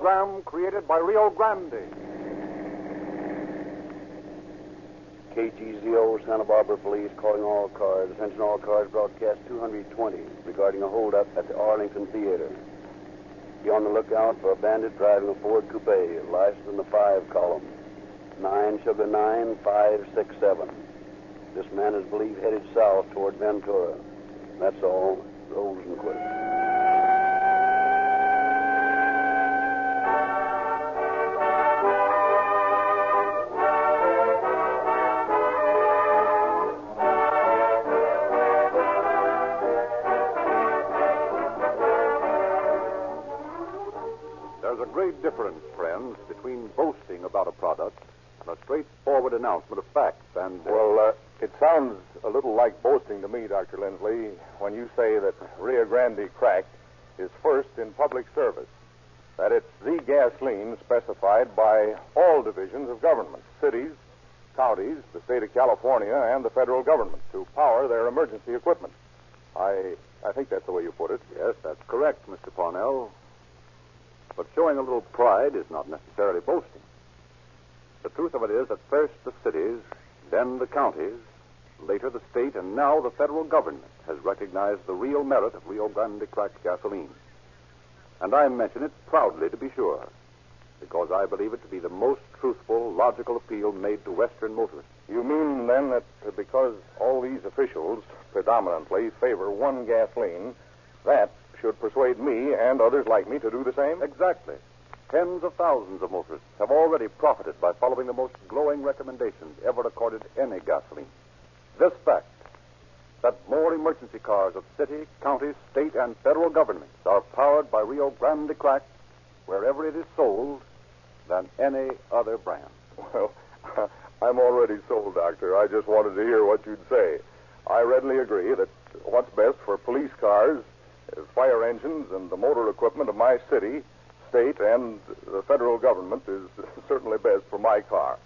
program created by Rio Grande. KGZO, Santa Barbara Police, calling all cars. Attention all cars, broadcast 220 regarding a holdup at the Arlington Theater. Be on the lookout for a bandit driving a Ford coupe, license in the 5 column. 9 Sugar 9 567. This man is believed headed south toward Ventura. That's all. Rosenquist. There's a great difference, friends, between boasting about a product and a straightforward announcement of facts. And Well, it sounds a little like boasting to me, Dr. Lindsley, when you say that Rio Grande Crack is first in public service, that it's the gasoline specified by all divisions of government, cities, counties, the state of California, and the federal government to power their emergency equipment. I think that's the way you put it. yes, that's correct, Mr. Parnell. But showing a little pride is not necessarily boasting. The truth of it is that first the cities, then the counties, later the state, and now the federal government has recognized the real merit of Rio Grande cracked gasoline. And I mention it proudly, to be sure, because I believe it to be the most truthful, logical appeal made to Western motorists. You mean, then, that because all these officials predominantly favor one gasoline, that should persuade me and others like me to do the same? Exactly. Tens of thousands of motorists have already profited by following the most glowing recommendations ever accorded to any gasoline. This fact, that more emergency cars of city, county, state, and federal governments are powered by Rio Grande crack wherever it is sold than any other brand. Well, I'm already sold, Doctor. I just wanted to hear what you'd say. I readily agree that what's best for police cars, fire engines, and the motor equipment of my city, state, and the federal government is certainly best for my car.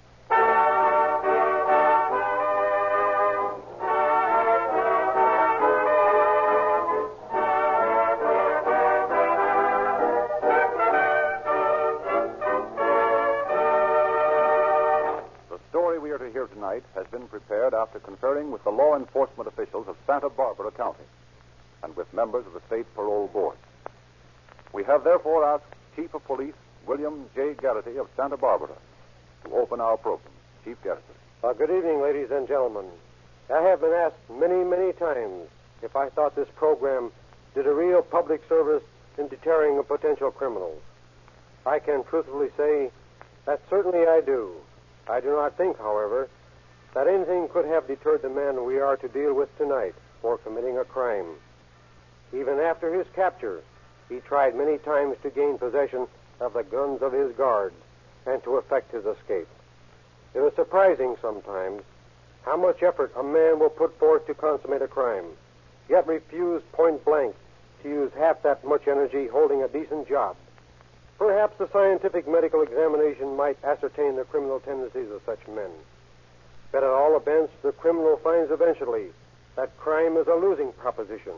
The story we are to hear tonight has been prepared after conferring with the law enforcement officials of Santa Barbara County and with members of the state parole board. We have therefore asked Chief of Police William J. Garrity of Santa Barbara to open our program. Chief Garrity. Good evening, ladies and gentlemen. I have been asked many, many times if I thought this program did a real public service in deterring of potential criminals. I can truthfully say that certainly I do. I do not think, however, that anything could have deterred the man we are to deal with tonight for committing a crime. Even after his capture, he tried many times to gain possession of the guns of his guards and to effect his escape. It is surprising sometimes how much effort a man will put forth to consummate a crime, yet refuse point blank to use half that much energy holding a decent job. Perhaps a scientific medical examination might ascertain the criminal tendencies of such men. But at all events, the criminal finds eventually that crime is a losing proposition.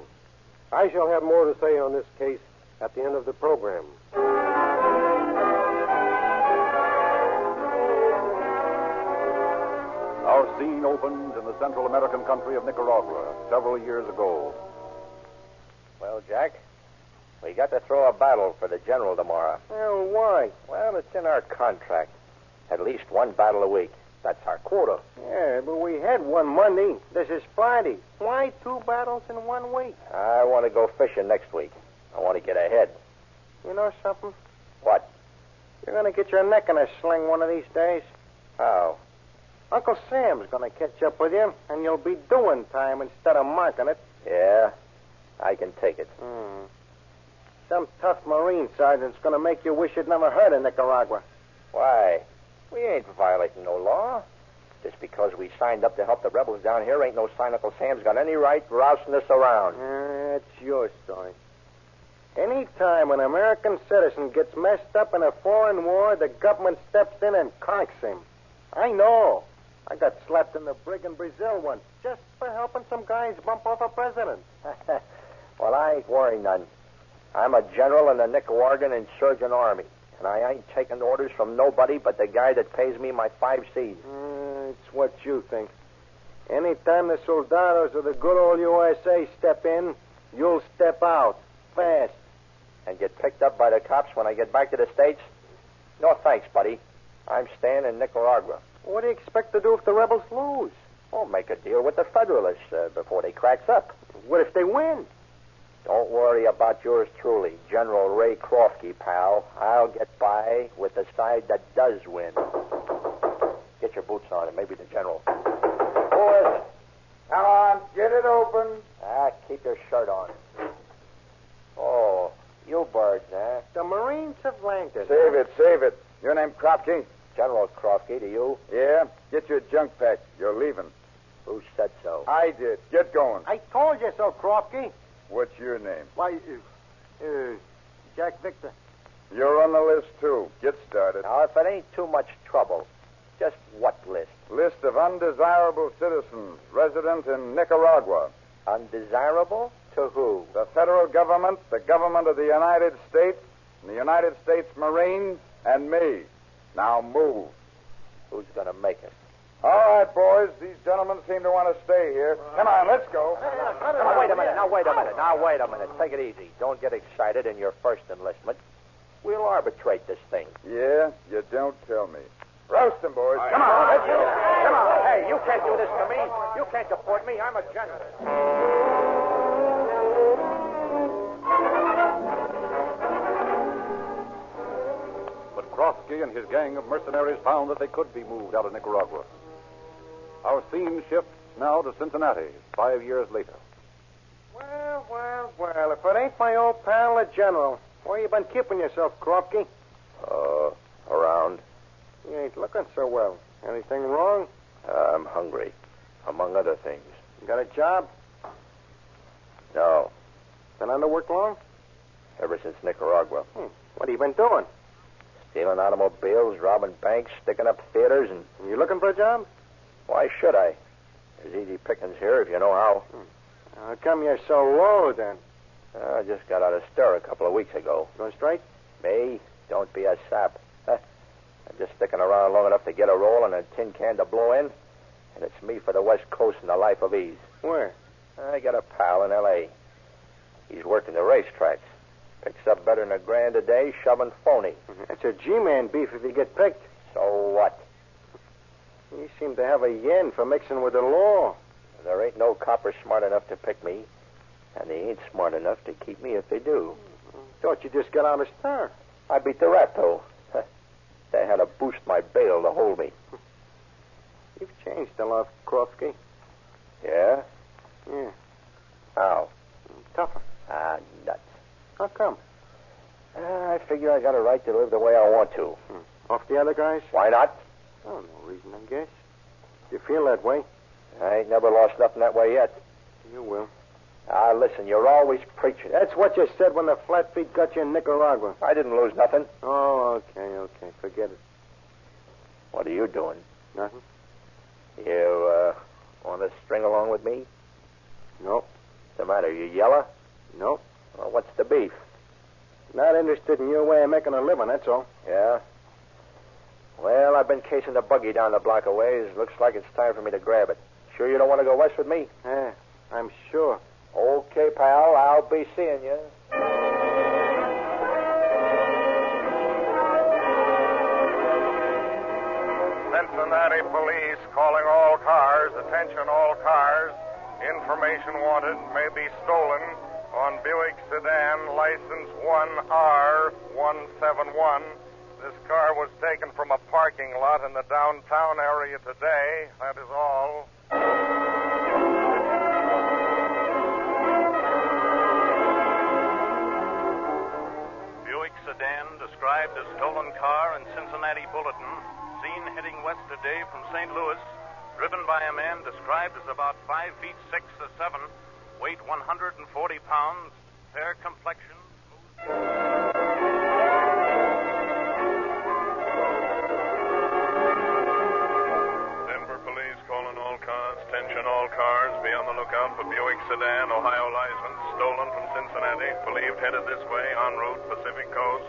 I shall have more to say on this case at the end of the program. Our scene opens in the Central American country of Nicaragua several years ago. Well, Jack, we got to throw a battle for the general tomorrow. Well, why? Well, it's in our contract. At least one battle a week. That's our quota. Yeah, but we had one Monday. This is Friday. Why 2 battles in 1 week? I want to go fishing next week. I want to get ahead. You know something? What? You're going to get your neck in a sling one of these days. How? Uncle Sam's going to catch up with you, and you'll be doing time instead of marking it. Yeah, I can take it. Some tough Marine sergeant's going to make you wish you'd never heard of Nicaragua. Why? We ain't violating no law. Just because we signed up to help the rebels down here ain't no sign Uncle Sam's got any right rousing us around. That's your story. Any time an American citizen gets messed up in a foreign war, the government steps in and conks him. I know. I got slapped in the brig in Brazil once just for helping some guys bump off a president. Well, I ain't worrying none. I'm a general in the Nicaraguan insurgent army. And I ain't taking orders from nobody but the guy that pays me my 5 C's. It's what you think. Anytime the soldados of the good old USA step in, you'll step out. Fast. And get picked up by the cops when I get back to the States? No thanks, buddy. I'm staying in Nicaragua. What do you expect to do if the rebels lose? Well, make a deal with the Federalists before they cracks up. What if they win? Don't worry about yours truly, General Ray Crofty, pal. I'll get by with the side that does win. Get your boots on and maybe the general. Who is it? Come on, get it open. Keep your shirt on. Oh, you birds, eh? The Marines have landed. Save it. Your name Kropke? General Crofty, to you? Yeah. Get your junk packed. You're leaving. Who said so? I did. Get going. I told you so, Kropke. What's your name? Why, Jack Victor. You're on the list, too. Get started. Now, if it ain't too much trouble, just what list? List of undesirable citizens resident in Nicaragua. Undesirable? To who? The federal government, the government of the United States, and the United States Marines, and me. Now move. Who's going to make it? All right, boys. These gentlemen seem to want to stay here. Come on, let's go. Now, wait a minute. Take it easy. Don't get excited in your first enlistment. We'll arbitrate this thing. Yeah? You don't tell me. Roast them, boys. Come on, let's go. Come on. Hey, you can't do this to me. You can't deport me. I'm a general. But Crofty and his gang of mercenaries found that they could be moved out of Nicaragua. Our scene shifts now to Cincinnati, 5 years later. Well, if it ain't my old pal, the General, where you been keeping yourself, Kropke? Around. You ain't looking so well. Anything wrong? I'm hungry, among other things. You got a job? No, Been under work long? ever since Nicaragua. What have you been doing? Stealing automobiles, robbing banks, sticking up theaters, and You looking for a job? why should I? There's easy pickings here if you know how. How come you're so low, then? I just got out of stir a couple of weeks ago. Going straight? Me? Don't be a sap. I'm just sticking around long enough to get a roll and a tin can to blow in, and it's me for the West Coast and the life of ease. Where? I got a pal in L.A. He's working the racetracks. Picks up better than $1,000 a day shoving phony. That's a G-man beef if you get picked. So what? You seem to have a yen for mixing with the law. There ain't no copper smart enough to pick me, and they ain't smart enough to keep me if they do. Thought you just got out of stir. I beat the rat, though. They had to boost my bail to hold me. You've changed a lot, Kropke. Yeah? Yeah. How? Tougher. Nuts. How come? I figure I got a right to live the way I want to. Off the other guys? Why not? Oh, no reason, I guess. You feel that way? I ain't never lost nothing that way yet. You will. Listen, you're always preaching. That's what you said when the flat feet got you in Nicaragua. I didn't lose nothing. Oh, okay. Forget it. What are you doing? Nothing? You, want to string along with me? Nope. What's the matter? You yellow? Nope. Well, what's the beef? Not interested in your way of making a living, that's all. Yeah? Well, I've been casing the buggy down the block a ways. Looks like it's time for me to grab it. Sure you don't want to go west with me? Yeah, I'm sure. Okay, pal. I'll be seeing you. Cincinnati police calling all cars. Attention all cars. Information wanted may be stolen on Buick sedan license 1R171. This car was taken from a parking lot in the downtown area today. That is all. Buick sedan described as stolen car in Cincinnati Bulletin. Seen heading west today from St. Louis. Driven by a man described as about 5 feet 6 or 7. Weight 140 pounds. Fair complexion. Denver police calling all cars. Attention all cars. Be on the lookout for Buick sedan, Ohio license, stolen from Cincinnati. Believed headed this way en route Pacific Coast.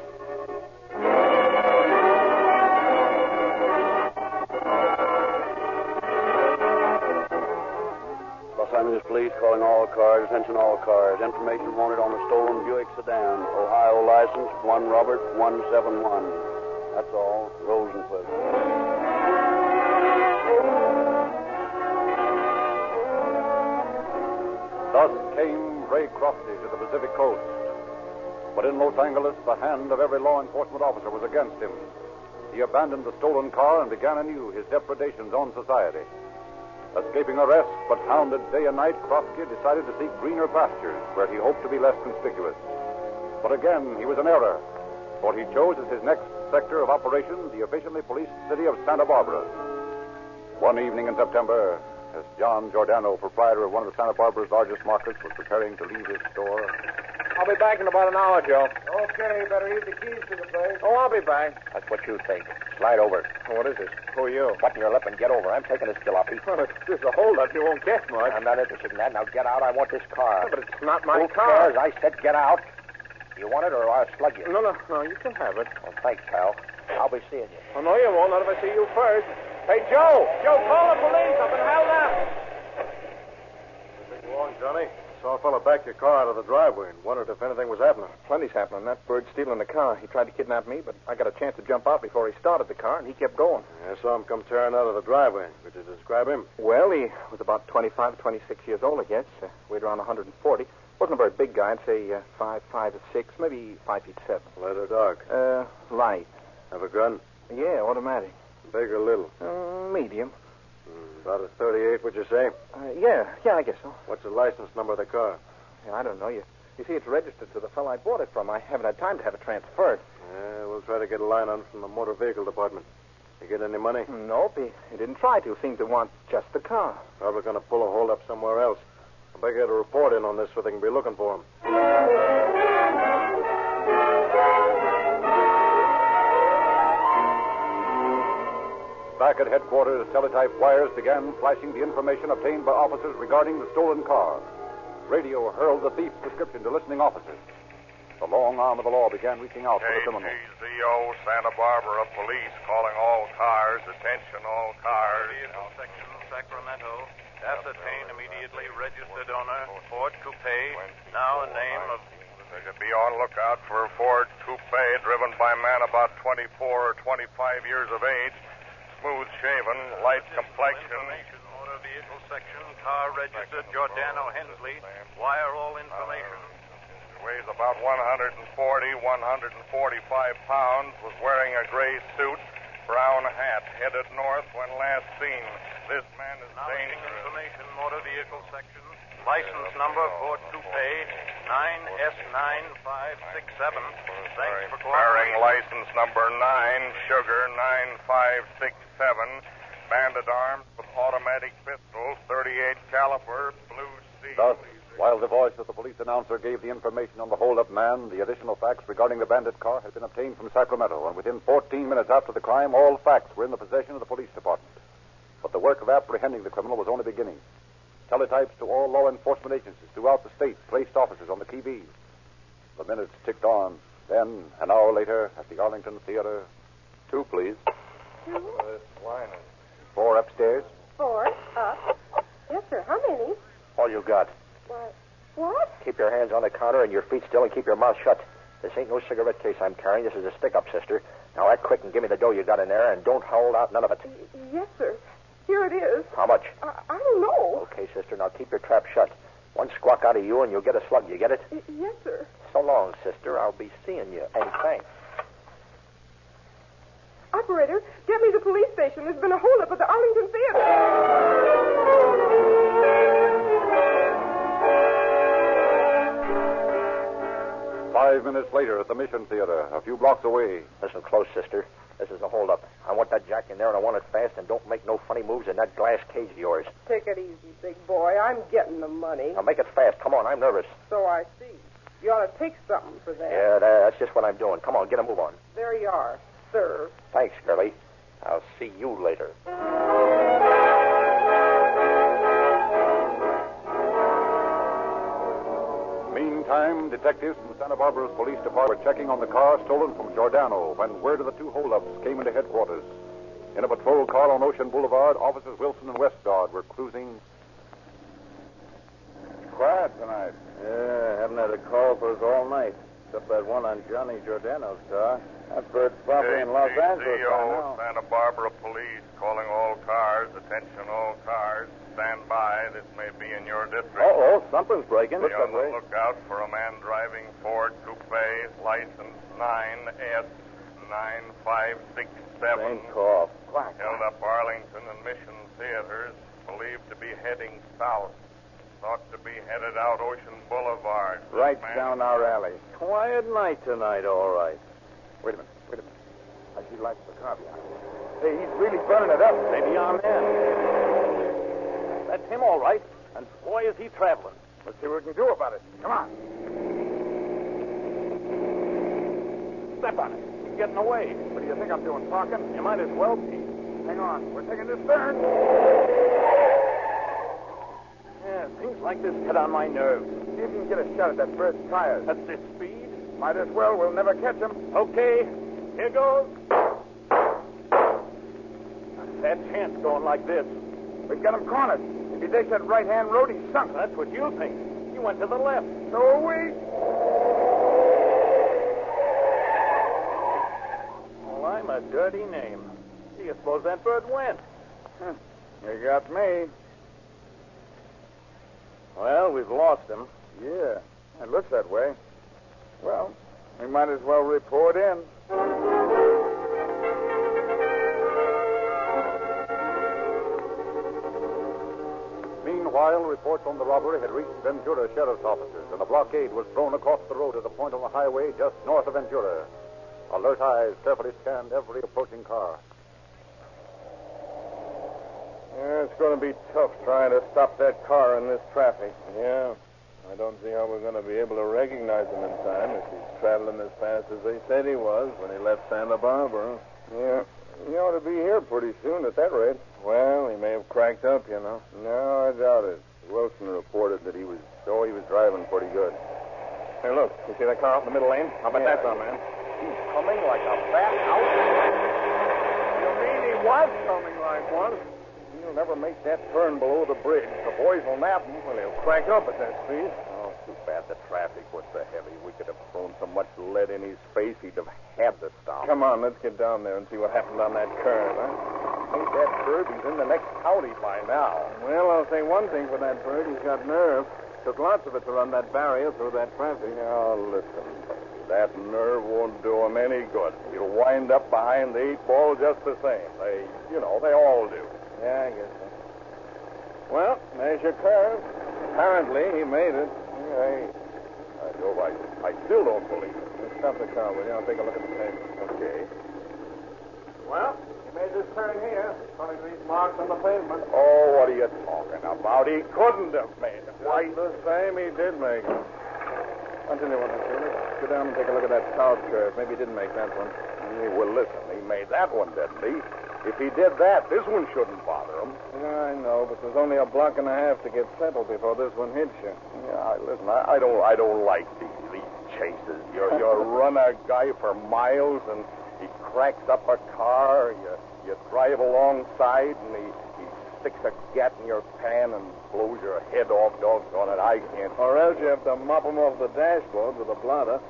calling all cars. Attention all cars. Information wanted on the stolen Buick sedan. Ohio license 1 Robert 171. That's all. Rosenquist. Thus came Ray Crofty to the Pacific coast. But in Los Angeles, the hand of every law enforcement officer was against him. He abandoned the stolen car and began anew his depredations on society. Escaping arrest, but hounded day and night, Crofty decided to seek greener pastures where he hoped to be less conspicuous. But again, he was in error, for he chose as his next sector of operation the efficiently policed city of Santa Barbara. One evening in September, as John Giordano, proprietor of one of Santa Barbara's largest markets, was preparing to leave his store. I'll be back in about an hour, Joe. Okay, better leave the keys to the place. Oh, I'll be back. That's what you think. Slide over. What is this? Who are you? Button your lip and get over. I'm taking this jalopy. Well, if there's a holdup, you won't get much. I'm not interested in that. Now get out. I want this car. But it's not my Who car. cares? I said get out. You want it or I'll slug you? No, you can have it. Well, thanks, pal. I'll be seeing you. Oh, no, you won't. Not if I see you first. Hey, Joe! Joe, call the police. I've been held up. Take long, Johnny. Saw a fellow back your car out of the driveway and wondered if anything was happening. Plenty's happening. That bird's stealing the car. He tried to kidnap me, but I got a chance to jump out before he started the car, and he kept going. I saw him come tearing out of the driveway. Could you describe him? Well, he was about 25, 26 years old, I guess. Weighed around 140. Wasn't a very big guy. I'd say 5'6", maybe 5'7". Light or dark? Light. Have a gun? Yeah, automatic. Big or little? Medium. About a 38, would you say? Yeah, I guess so. What's the license number of the car? Yeah, I don't know. You see, it's registered to the fellow I bought it from. I haven't had time to have it transferred. We'll try to get a line on it from the motor vehicle department. You get any money? Nope, he didn't try to. Seemed to want just the car. Probably going to pull a hold up somewhere else. I better get a report in on this so they can be looking for him. Back at headquarters, teletype wires began flashing the information obtained by officers regarding the stolen car. Radio hurled the thief's description to listening officers. The long arm of the law began reaching out for the criminal. KGZO, Santa Barbara Police, calling all cars. Attention, all cars. Vehicle section, Sacramento. Ascertain immediately registered owner, Ford Coupe. Now a name of... They could be on lookout for a Ford Coupe driven by a man about 24 or 25 years of age. Smooth-shaven, light complexion. Information, motor vehicle section, car registered Giordano Hensley. Wire all information. Weighs about 140, 145 pounds. Was wearing a gray suit, brown hat. Headed north when last seen. This man is Now dangerous. information, motor vehicle section. License number Ford Coupe 9S9567. Thanks for Bearing cooperating. license number 9, Sugar 9567. Banded arms with automatic pistol, 38 caliber, blue steel. Thus, while the voice of the police announcer gave the information on the hold-up man, the additional facts regarding the bandit car had been obtained from Sacramento, and within 14 minutes after the crime, all facts were in the possession of the police department. But the work of apprehending the criminal was only beginning. Teletypes to all law enforcement agencies throughout the state placed officers on the qui-vive. The minutes ticked on. Then, an hour later, at the Arlington Theater, 2, please. 4 upstairs. 4 up. Yes, sir. How many? All you got. What? Keep your hands on the counter and your feet still and keep your mouth shut. This ain't no cigarette case I'm carrying. This is a stick-up, sister. Now act quick and give me the dough you got in there, and don't hold out none of it. Yes, sir. Here it is. How much? I don't know. Okay, sister. Now keep your trap shut. One squawk out of you and you'll get a slug. You get it? Yes, sir. So long, sister. I'll be seeing you. And thanks. Operator, get me the police station. There's been a holdup at the Arlington Theater. 5 minutes later at the Mission Theater, a few blocks away. Listen close, sister. This is a holdup. I want that jack in there, and I want it fast, and don't make no funny moves in that glass cage of yours. Take it easy, big boy. I'm getting the money. Now make it fast. Come on, I'm nervous. So I see. You ought to take something for that. Yeah, that's just what I'm doing. Come on, get a move on. There you are, sir. Thanks, girlie. I'll see you later. Meantime, detectives from Santa Barbara's police department were checking on the car stolen from Giordano when word of the 2 holdups came into headquarters. In a patrol car on Ocean Boulevard, officers Wilson and Westgard were cruising. quiet tonight. Yeah, haven't had a call for us all night. Except that one on Johnny Giordano's car. That bird's probably in Los Angeles by now. Santa Barbara Police calling all cars. Attention all cars. Stand by. This may be in your district. Oh, something's breaking. Be on the lookout for a man driving Ford Coupe, license 9S9567. St. Cough. Held up Arlington and Mission Theaters. Believed to be heading south. Thought to be headed out Ocean Boulevard. Right down our alley. Quiet night tonight, all right. Wait a minute. I see lights of the car behind me. Hey, he's really burning it up. Maybe I'm in. That's him, all right. And boy, is he traveling. Let's see what we can do about it. Come on. Step on it. He's getting away. What do you think I'm doing, parking? You might as well be. Hang on. We're taking this turn. Yeah, things like this get on my nerves. See if you can get a shot at that bird's tires. At this speed? Might as well. We'll never catch him. Okay. Here goes. That chance going like this. We've got him cornered. If he takes that right-hand road, he's sunk. That's what you think. You went to the left. So are we. Well, I'm a dirty name. Do you suppose that bird went? You got me. Well, we've lost him. Yeah, it looks that way. Well, we might as well report in. Meanwhile, reports on the robbery had reached Ventura sheriff's officers, and a blockade was thrown across the road at a point on the highway just north of Ventura. Alert eyes carefully scanned every approaching car. Yeah, it's going to be tough trying to stop that car in this traffic. Yeah. I don't see how we're going to be able to recognize him in time if he's traveling as fast as they said he was when he left Santa Barbara. Yeah, he ought to be here pretty soon at that rate. Well, he may have cracked up, you know. No, I doubt it. Wilson reported that he was driving pretty good. Hey, look, you see that car out in the middle lane? How about that, man? He's coming like a bat out. You mean he was coming like one? He'll never make that turn below the bridge. The boys will nab him. Well, he'll crank up at that speed. Oh, too bad the traffic was so heavy. We could have thrown so much lead in his face, he'd have had to stop. Come on, let's get down there and see what happened on that curve, huh? Ain't that bird? He's in the next county by now. Well, I'll say one thing for that bird. He's got nerve. Took lots of it to run that barrier through that traffic. Now, listen. That nerve won't do him any good. He'll wind up behind the 8 ball just the same. They all do. Yeah, I guess so. Well, there's your curve. Apparently, he made it. I still don't believe it. Let's stop the car, will you? I'll take a look at the pavement. Okay. Well, he made this turn here, according to these marks on the pavement. Oh, what are you talking about? He couldn't have made it. Why, the same, he did make it. I'll tell you what, let's go down and take a look at that south curve. Maybe he didn't make that one. Well, listen, he made that one, didn't he? If he did that, this one shouldn't bother him. Yeah, I know, but there's only a block and a half to get settled before this one hits you. Yeah, listen, I don't like these chases. You run a guy for miles and he cracks up a car. You drive alongside and he sticks a gat in your pan and blows your head off. Doggone it, I can't. Or else you have to mop him off the dashboard with a blotter.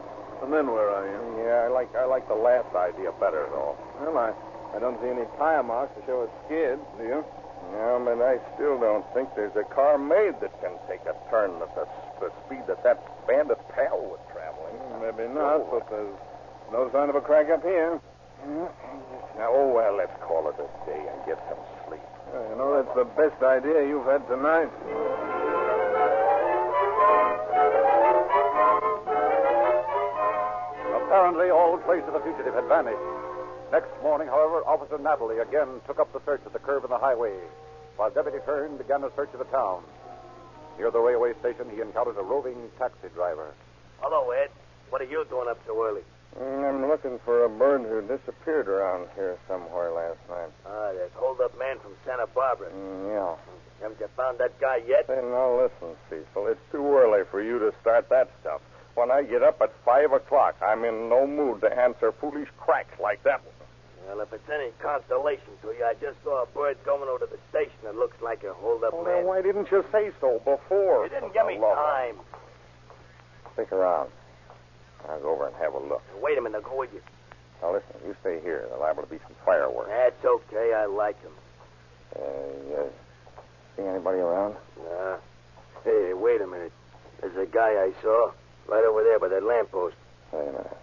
And then where are you? Yeah, I like the last idea better, though. Well, I don't see any tire marks to show a skid, do you? Yeah, but I still don't think there's a car made that can take a turn at the speed that bandit pal was traveling. Maybe not, but there's no sign of a crack up here. Now, well, let's call it a day and get some sleep. You know, that's the best idea you've had tonight. Apparently, all trace of the fugitive had vanished. Next morning, however, Officer Natalie again took up the search at the curve in the highway, while Deputy Kern began a search of the town. Near the railway station, he encountered a roving taxi driver. Hello, Ed. What are you doing up so early? I'm looking for a bird who disappeared around here somewhere last night. That hold-up man from Santa Barbara. Yeah. Haven't you found that guy yet? Hey, now listen, Cecil. It's too early for you to start that stuff. When I get up at 5 o'clock, I'm in no mood to answer foolish cracks like that one. Well, if it's any consolation to you, I just saw a bird coming over to the station that looks like a hold-up Well, man. then why didn't you say so before? You didn't give me time. Stick around. I'll go over and have a look. Wait a minute, I'll go with you. Now, listen, you stay here. There's liable to be some fireworks. That's okay, I like them. You see anybody around? Nah. Hey, wait a minute. There's a guy I saw right over there by that lamppost. Wait a minute.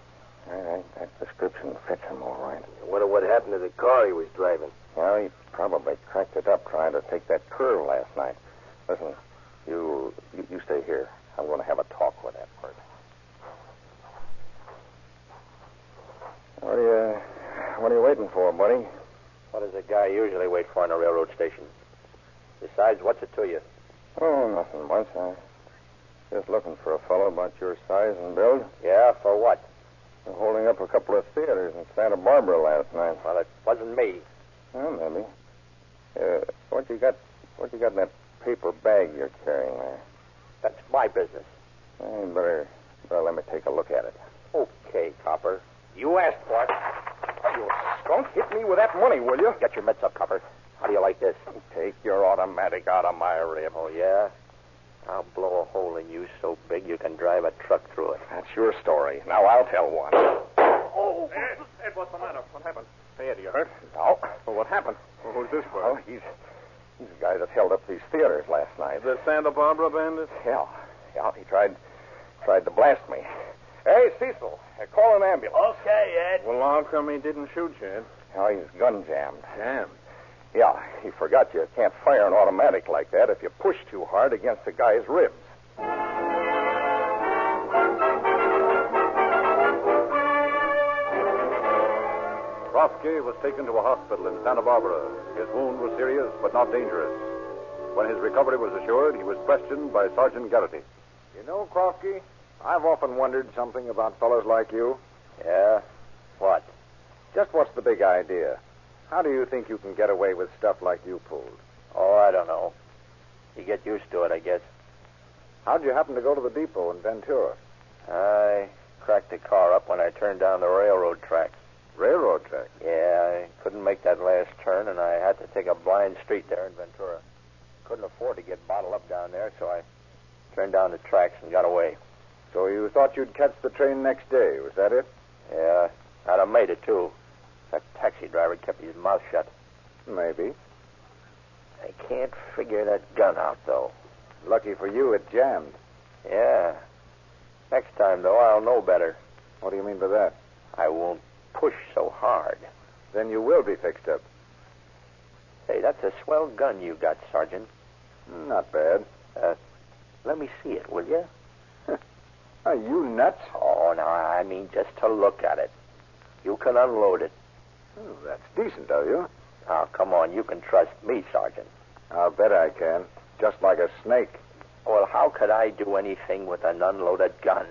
All right, that description fits him all right. I wonder what happened to the car he was driving. Well, he probably cracked it up trying to take that curve last night. Listen, you stay here. I'm going to have a talk with that person. What are you waiting for, buddy? What does a guy usually wait for in a railroad station? Besides, what's it to you? Oh, nothing much. I'm just looking for a fellow about your size and build. Yeah, for what? I'm holding up a couple of theaters in Santa Barbara last night. Well, it wasn't me. Well, maybe. What you got in that paper bag you're carrying there? That's my business. Well, you better let me take a look at it. Okay, Copper. You asked for it. You skunk, hit me with that money, will you? Get your mitts up, Copper. How do you like this? Take your automatic out of my rib. Oh, yeah? I'll blow a hole in you so big you can drive a truck through it. That's your story. Now I'll tell one. Oh, Ed, what's the matter? What happened? Hey, Ed, you hurt? No. Well, what happened? Well, who's this for? Well, he's the guy that held up these theaters last night. The Santa Barbara bandit? Yeah, he tried to blast me. Hey, Cecil, call an ambulance. Okay, Ed. Well, how come he didn't shoot you, Ed? Oh, he's gun jammed. Jammed? Yeah, he forgot you can't fire an automatic like that if you push too hard against the guy's ribs. Krofsky was taken to a hospital in Santa Barbara. His wound was serious, but not dangerous. When his recovery was assured, he was questioned by Sergeant Garrity. You know, Krofsky, I've often wondered something about fellows like you. Yeah? What? Just what's the big idea? How do you think you can get away with stuff like you pulled? Oh, I don't know. You get used to it, I guess. How'd you happen to go to the depot in Ventura? I cracked the car up when I turned down the railroad tracks. Railroad track? Yeah, I couldn't make that last turn, and I had to take a blind street there in Ventura. Couldn't afford to get bottled up down there, so I turned down the tracks and got away. So you thought you'd catch the train next day, was that it? Yeah, I'd have made it, too. That taxi driver kept his mouth shut. Maybe. I can't figure that gun out, though. Lucky for you, it jammed. Yeah. Next time, though, I'll know better. What do you mean by that? I won't push so hard. Then you will be fixed up. Say, that's a swell gun you got, Sergeant. Not bad. Let me see it, will you? Are you nuts? Oh, no, I mean just to look at it. You can unload it. Oh, that's decent of you. Now, come on, you can trust me, Sergeant. I'll bet I can. Just like a snake. Well, how could I do anything with an unloaded gun?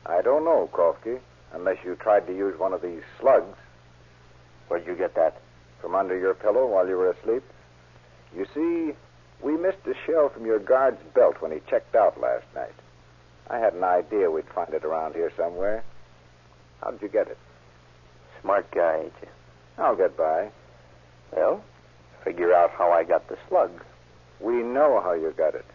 I don't know, Krofsky, unless you tried to use one of these slugs. Where'd you get that? From under your pillow while you were asleep. You see, we missed a shell from your guard's belt when he checked out last night. I had an idea we'd find it around here somewhere. How'd you get it? Smart guy, ain't you? I'll get by. Well, figure out how I got the slug. We know how you got it.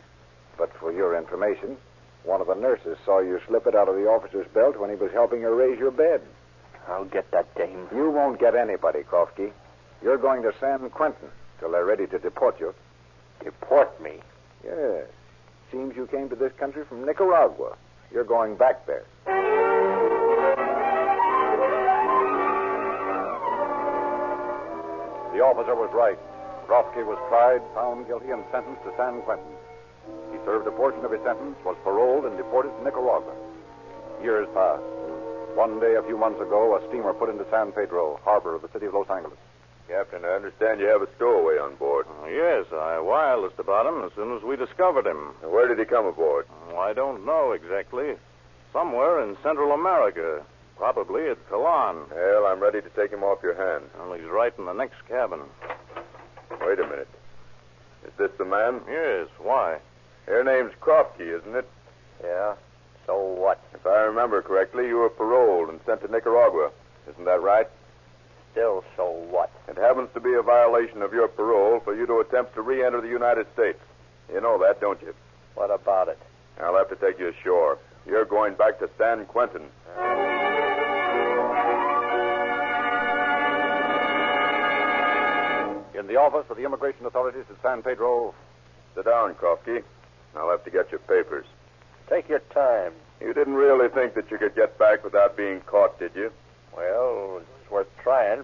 But for your information, one of the nurses saw you slip it out of the officer's belt when he was helping her raise your bed. I'll get that dame. You won't get anybody, Krofsky. You're going to San Quentin till they're ready to deport you. Deport me? Yes. Seems you came to this country from Nicaragua. You're going back there. The officer was right. Krofsky was tried, found guilty, and sentenced to San Quentin. He served a portion of his sentence, was paroled, and deported to Nicaragua. Years passed. One day, a few months ago, a steamer put into San Pedro, harbor of the city of Los Angeles. Captain, I understand you have a stowaway on board. Yes, I wirelessed about him as soon as we discovered him. Where did he come aboard? I don't know exactly. Somewhere in Central America. Probably at Toulon. Well, I'm ready to take him off your hands. Well, he's right in the next cabin. Wait a minute. Is this the man? Yes, why? Your name's Krofsky, isn't it? Yeah. So what? If I remember correctly, you were paroled and sent to Nicaragua. Isn't that right? Still, so what? It happens to be a violation of your parole for you to attempt to re-enter the United States. You know that, don't you? What about it? I'll have to take you ashore. You're going back to San Quentin. In the office of the immigration authorities at San Pedro. Sit down, Krofke. I'll have to get your papers. Take your time. You didn't really think that you could get back without being caught, did you? Well, it's worth trying.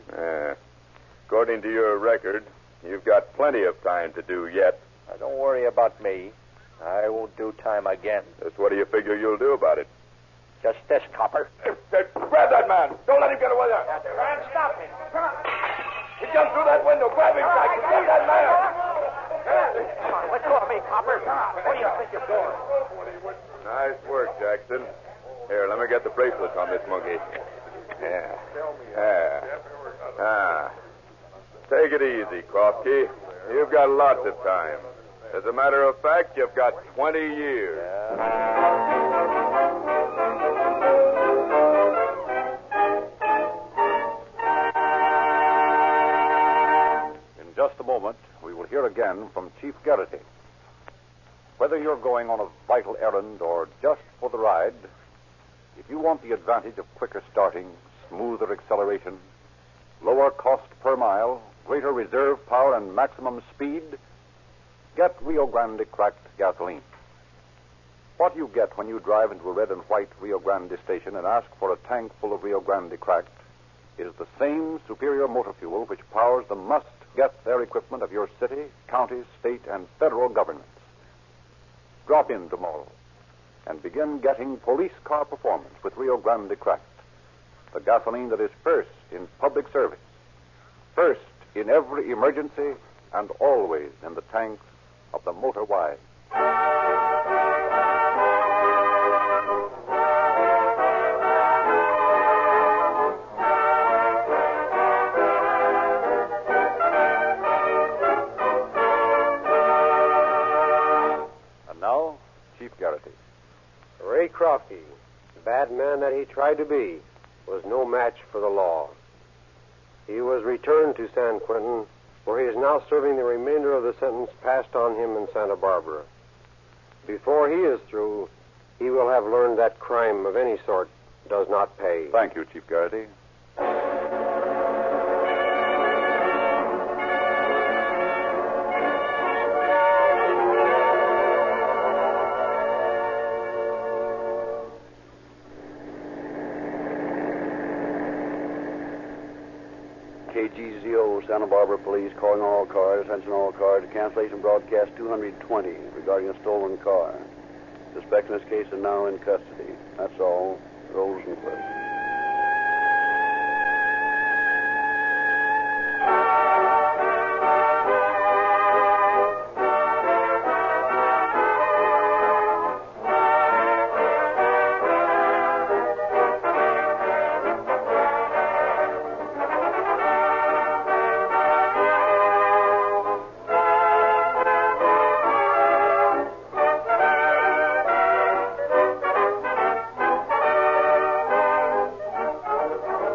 According to your record, you've got plenty of time to do yet. Now, don't worry about me. I won't do time again. Just what do you figure you'll do about it? Just this, copper. Grab that man. Don't let him get away there. Man, stop him. Come on. He jumped through that window. Grab him, Jackson. Get that man. Come on, let go of me, copper. What do you think you're doing? Nice work, Jackson. Here, let me get the bracelets on this monkey. Yeah. Take it easy, Krofke. You've got lots of time. As a matter of fact, you've got 20 years. In just a moment, we will hear again from Chief Garrity. Whether you're going on a vital errand or just for the ride, if you want the advantage of quicker starting, smoother acceleration, lower cost per mile, greater reserve power, and maximum speed, get Rio Grande cracked gasoline. What you get when you drive into a red and white Rio Grande station and ask for a tank full of Rio Grande cracked is the same superior motor fuel which powers the must-get-there equipment of your city, county, state, and federal governments. Drop in tomorrow and begin getting police car performance with Rio Grande cracked, the gasoline that is first in public service, first in every emergency, and always in the tanks of the motor wide. And now, Chief Garrity. Ray Krofke, the bad man that he tried to be, was no match for the law. He was returned to San Quentin, where he is now serving the remainder of the sentence passed on him in Santa Barbara. Before he is through, he will have learned that crime of any sort does not pay. Thank you, Chief Garrity. KGZO, Santa Barbara Police, calling all cars, attention all cars, cancellation broadcast 220 regarding a stolen car. Suspect in this case is now in custody. That's all. Rosenquist.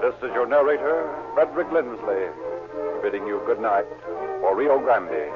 This is your narrator, Frederick Lindsley, bidding you good night for Rio Grande.